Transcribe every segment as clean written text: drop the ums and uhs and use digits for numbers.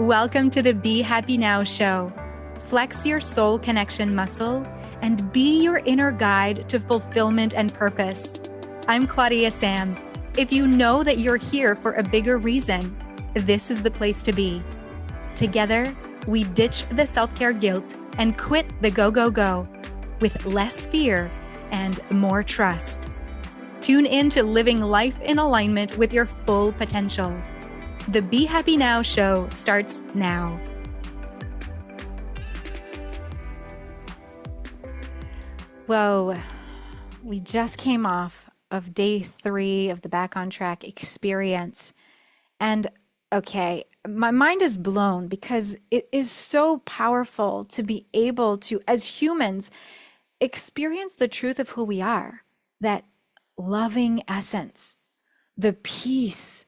Welcome to the Be Happy Now show. Flex your soul connection muscle and be your inner guide to fulfillment and purpose. I'm Claudia-Sam. If you know that you're here for a bigger reason, this is the place to be. Together, we ditch the self-care guilt and quit the go with less fear and more trust. Tune in to living life in alignment with your full potential. The Be Happy Now show starts now. Whoa, we just came off of day 3 of the Back on Track experience. And okay, my mind is blown because it is so powerful to be able to, as humans, experience the truth of who we are, that loving essence, the peace,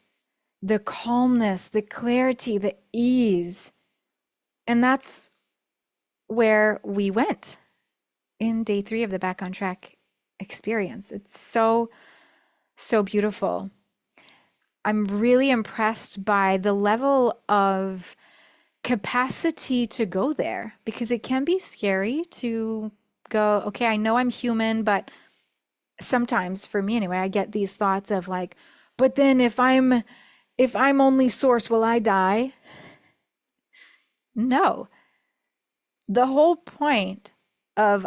the calmness, the clarity, the ease. And that's where we went in day 3 of the Back on Track experience. It's so beautiful. I'm really impressed by the level of capacity to go there, because it can be scary to go, okay, I know I'm human, but sometimes, for me anyway, I get these thoughts of like, but then if I'm only source, will I die? No. The whole point of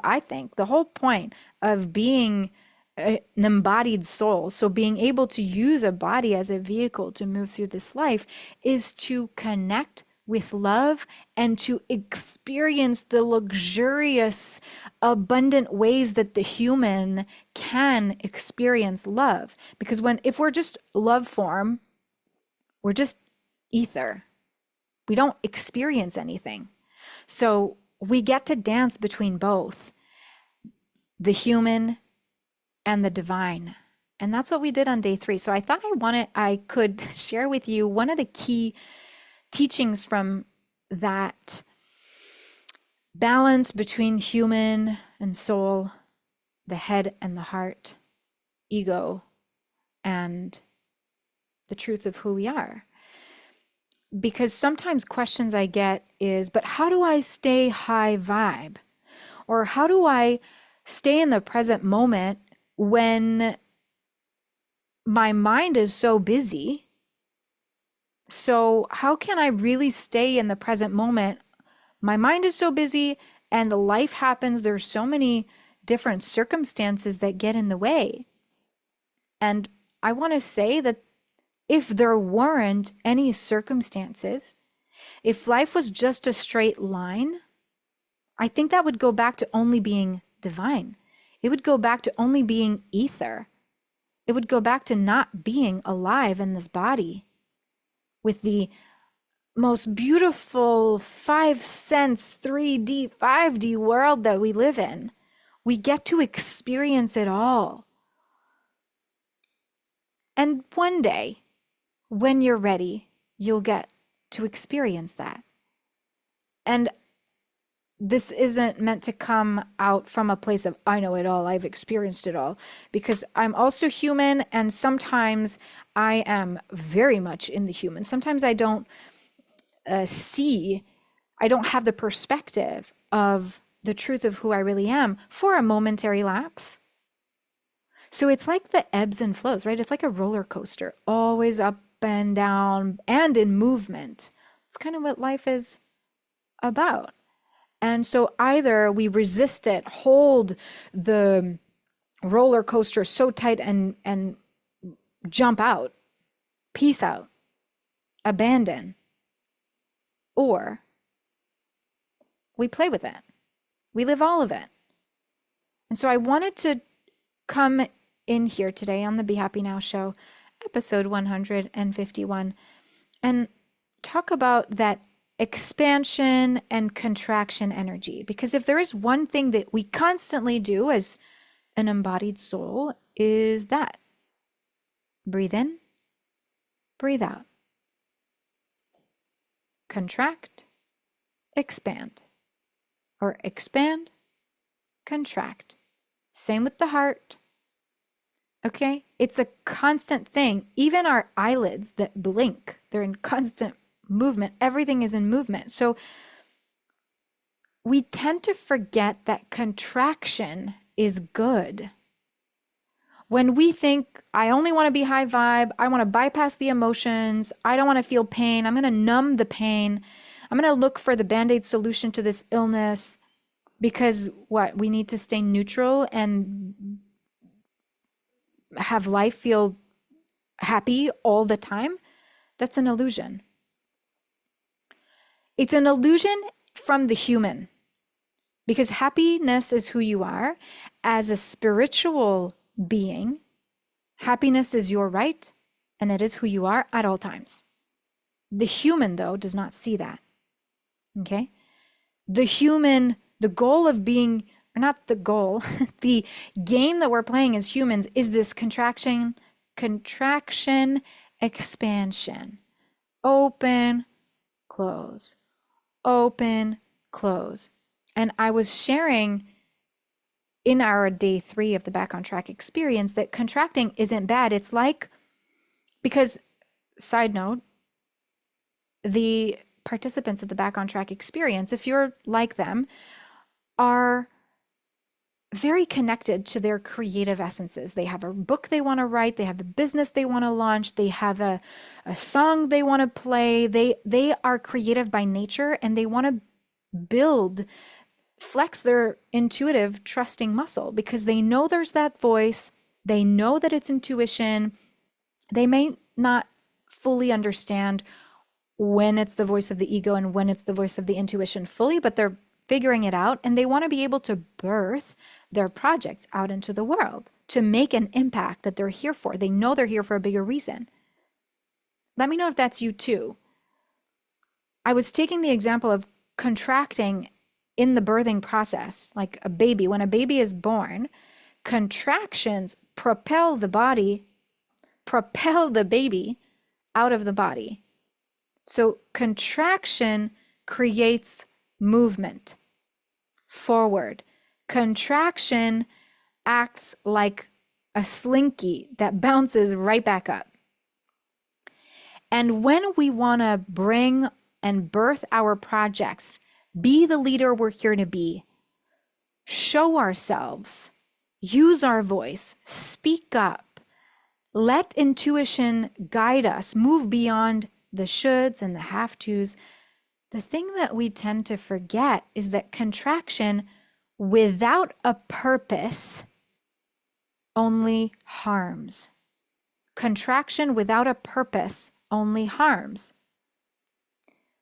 being an embodied soul, so being able to use a body as a vehicle to move through this life, is to connect with love and to experience the luxurious, abundant ways that the human can experience love. Because if we're just love form, we're just ether. We don't experience anything. So we get to dance between both the human and the divine. And that's what we did on day 3. So I thought I could share with you one of the key teachings from that balance between human and soul, the head and the heart, ego, and the truth of who we are. Because sometimes questions I get is, but how do I stay high vibe? Or how do I stay in the present moment when my mind is so busy? So how can I really stay in the present moment? My mind is so busy and life happens. There's so many different circumstances that get in the way. And I want to say that if there weren't any circumstances, if life was just a straight line, I think that would go back to only being divine. It would go back to only being ether. It would go back to not being alive in this body with the most beautiful 5 sense, 3D, 5D world that we live in. We get to experience it all. And one day, when you're ready, you'll get to experience that. And this isn't meant to come out from a place of, I know it all, I've experienced it all, because I'm also human, and sometimes I am very much in the human. Sometimes I don't I don't have the perspective of the truth of who I really am for a momentary lapse. So it's like the ebbs and flows, right? It's like a roller coaster, always up and down and in movement. It's kind of what life is about. And so either we resist it, hold the roller coaster so tight and jump out, peace out, abandon, or we play with it. We live all of it. And so I wanted to come in here today on the Be Happy Now show, episode 151, and talk about that expansion and contraction energy. Because if there is one thing that we constantly do as an embodied soul, is that breathe in, breathe out, contract, expand, or expand, contract. Same with the heart. Okay, it's a constant thing. Even our eyelids that blink, they're in constant movement. Everything is in movement. So we tend to forget that contraction is good. When we think, I only want to be high vibe, I want to bypass the emotions, I don't want to feel pain, I'm going to numb the pain, I'm going to look for the band-aid solution to this illness because what? We need to stay neutral and have life feel happy all the time. That's an illusion. It's an illusion from the human. Because happiness is who you are. As a spiritual being, happiness is your right, and it is who you are at all times. The human, though, does not see that. Okay? The human, the goal of being, or not the goal, the game that we're playing as humans is this contraction, expansion. Open, close. Open, close. And I was sharing in our day 3 of the Back on Track experience that contracting isn't bad. It's like, because, side note, the participants of the Back on Track experience, if you're like them, are very connected to their creative essences. They have a book they want to write, they have a business they want to launch, they have a song they want to play. They are creative by nature, and they want to flex their intuitive trusting muscle because they know there's that voice. They know that it's intuition. They may not fully understand when it's the voice of the ego and when it's the voice of the intuition fully, but they're figuring it out, and they want to be able to birth their projects out into the world to make an impact that they're here for. They know they're here for a bigger reason. Let me know if that's you too. I was taking the example of contracting in the birthing process, like a baby. When a baby is born, contractions propel the baby out of the body. So contraction creates movement forward. Contraction acts like a slinky that bounces right back up. And when we want to bring and birth our projects, be the leader we're here to be, show ourselves, use our voice, speak up, let intuition guide us, move beyond the shoulds and the have-tos. The thing that we tend to forget is that contraction without a purpose only harms. Contraction without a purpose only harms.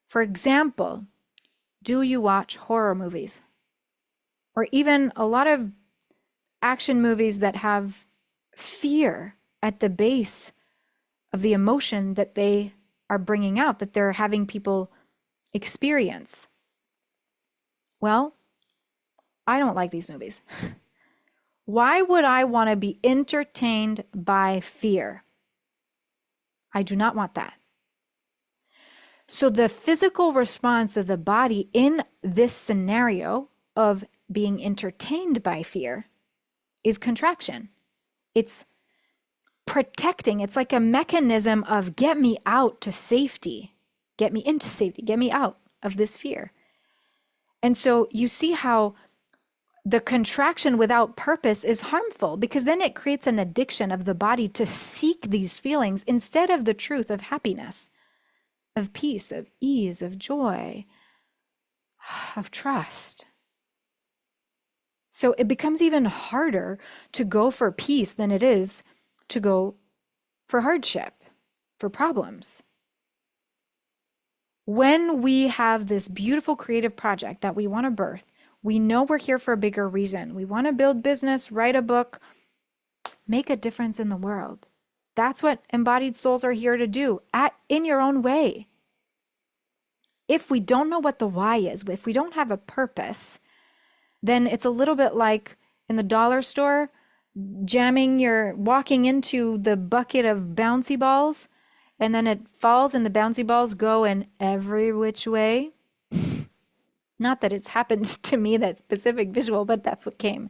For example, do you watch horror movies? Or even a lot of action movies that have fear at the base of the emotion that they are bringing out, that they're having people experience. Well, I don't like these movies. Why would I want to be entertained by fear? I do not want that. So the physical response of the body in this scenario of being entertained by fear is contraction. It's protecting. It's like a mechanism of get me out to safety, get me into safety, get me out of this fear. And so you see how the contraction without purpose is harmful, because then it creates an addiction of the body to seek these feelings instead of the truth of happiness, of peace, of ease, of joy, of trust. So it becomes even harder to go for peace than it is to go for hardship, for problems. When we have this beautiful creative project that we want to birth, we know we're here for a bigger reason. We want to build business, write a book, make a difference in the world. That's what embodied souls are here to do, in your own way. If we don't know what the why is, if we don't have a purpose, then it's a little bit like in the dollar store, walking into the bucket of bouncy balls, and then it falls and the bouncy balls go in every which way. Not that it's happened to me, that specific visual, but that's what came.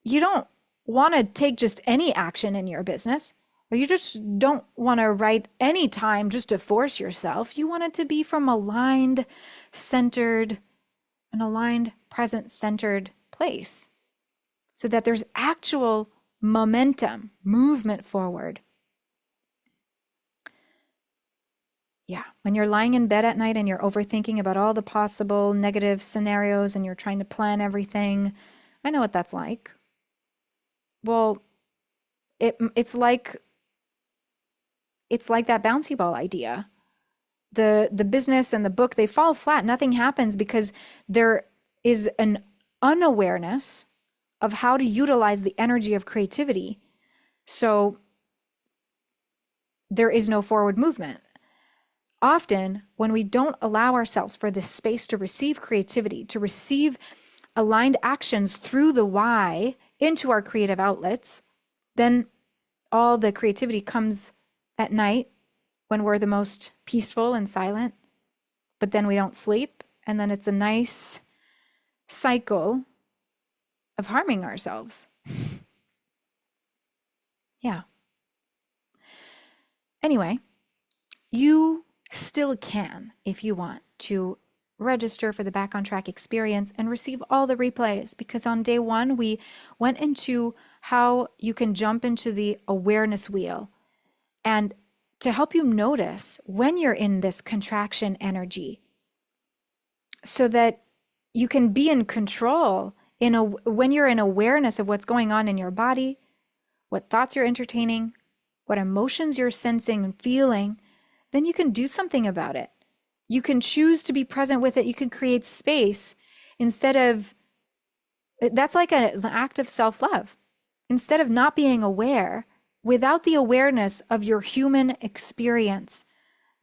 You don't want to take just any action in your business. Or you just don't want to write any time just to force yourself. You want it to be from an aligned, present centered place so that there's actual momentum, movement forward. Yeah, when you're lying in bed at night and you're overthinking about all the possible negative scenarios and you're trying to plan everything, I know what that's like. Well, it's like that bouncy ball idea. The business and the book, they fall flat. Nothing happens because there is an unawareness of how to utilize the energy of creativity. So there is no forward movement. Often, when we don't allow ourselves for this space to receive creativity, to receive aligned actions through the why into our creative outlets, then all the creativity comes at night when we're the most peaceful and silent, but then we don't sleep. And then it's a nice cycle of harming ourselves. Yeah. Anyway, you still can, if you want, to register for the Back on Track experience and receive all the replays, because on day one, we went into how you can jump into the awareness wheel and to help you notice when you're in this contraction energy so that you can be in control when you're in awareness of what's going on in your body, what thoughts you're entertaining, what emotions you're sensing and feeling, then you can do something about it. You can choose to be present with it. You can create space that's like an act of self-love. Instead of not being aware, without the awareness of your human experience,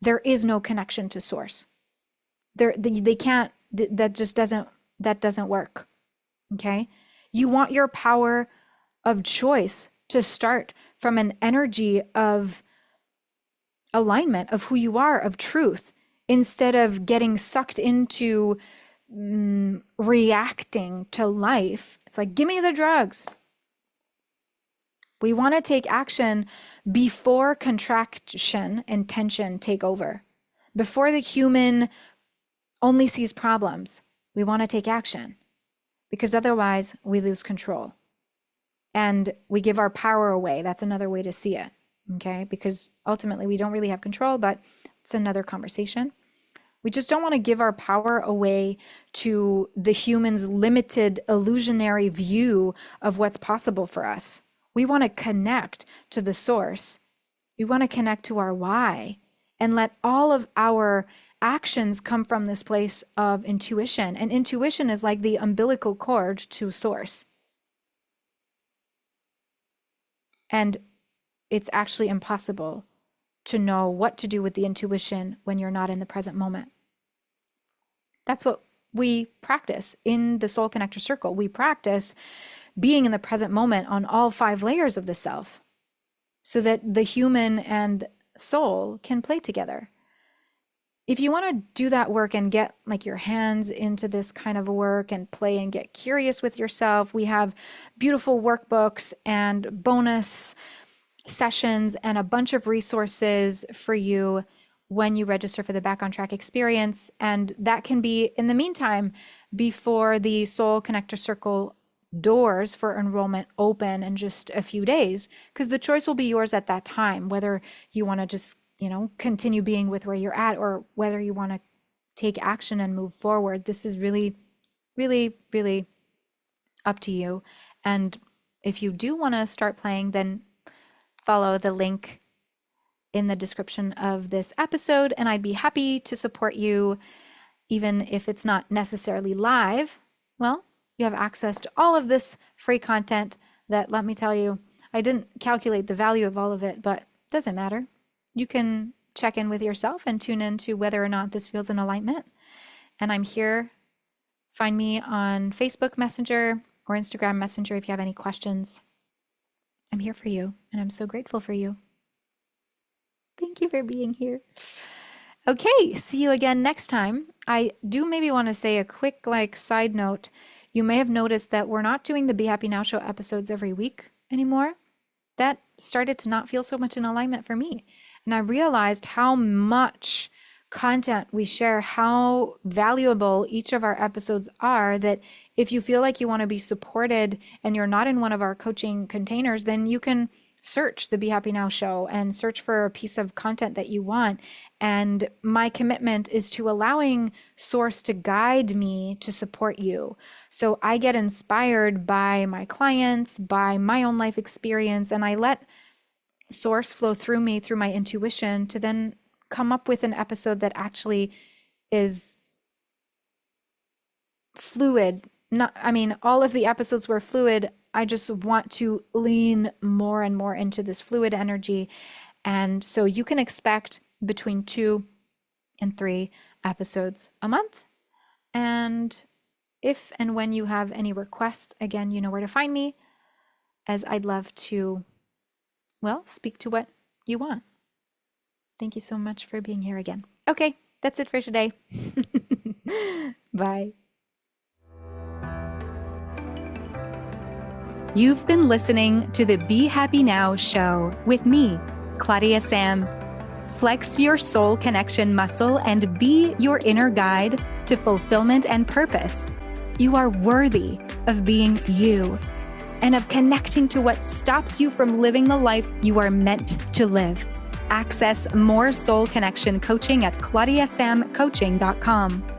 there is no connection to source. They can't, that doesn't work. Okay? You want your power of choice to start from an energy of alignment of who you are, of truth, instead of getting sucked into reacting to life. It's like, give me the drugs. We want to take action before contraction and tension take over. Before the human only sees problems, we want to take action, because otherwise we lose control and we give our power away. That's another way to see it. Okay, because ultimately we don't really have control, but it's another conversation. We just don't want to give our power away to the human's limited illusionary view of what's possible for us. We want to connect to the source. We want to connect to our why and let all of our actions come from this place of intuition. And intuition is like the umbilical cord to source. And it's actually impossible to know what to do with the intuition when you're not in the present moment. That's what we practice in the Soul Connector Circle. We practice being in the present moment on all 5 layers of the self so that the human and soul can play together. If you want to do that work and get like your hands into this kind of work and play and get curious with yourself, we have beautiful workbooks and bonus sessions and a bunch of resources for you when you register for the Back on Track experience. And that can be in the meantime before the Soul Connector Circle doors for enrollment open in just a few days, because the choice will be yours at that time, whether you want to just, continue being with where you're at or whether you want to take action and move forward. This is really, really, really up to you. And if you do want to start playing, then follow the link in the description of this episode, and I'd be happy to support you, even if it's not necessarily live. Well, you have access to all of this free content that, let me tell you, I didn't calculate the value of all of it, but it doesn't matter. You can check in with yourself and tune into whether or not this feels in alignment. And I'm here. Find me on Facebook Messenger or Instagram Messenger if you have any questions. I'm here for you, and I'm so grateful for you. Thank you for being here. Okay, see you again next time. I do maybe want to say a quick side note. You may have noticed that we're not doing the Be Happy Now show episodes every week anymore. that started to not feel so much in alignment for me. And I realized how much content we share, how valuable each of our episodes are, that if you feel like you want to be supported and you're not in one of our coaching containers, then you can search the Be Happy Now show and search for a piece of content that you want. And my commitment is to allowing Source to guide me to support you. So I get inspired by my clients, by my own life experience, and I let Source flow through me, through my intuition, to then come up with an episode that actually is fluid. All of the episodes were fluid. I just want to lean more and more into this fluid energy. And so you can expect between 2 and 3 episodes a month. And if and when you have any requests, again, you know where to find me, as I'd love to, speak to what you want. Thank you so much for being here again. Okay, that's it for today. Bye. You've been listening to the Be Happy Now show with me, Claudia-Sam. Flex your soul connection muscle and be your inner guide to fulfillment and purpose. You are worthy of being you and of connecting to what stops you from living the life you are meant to live. Access more soul connection coaching at claudiasamcoaching.com.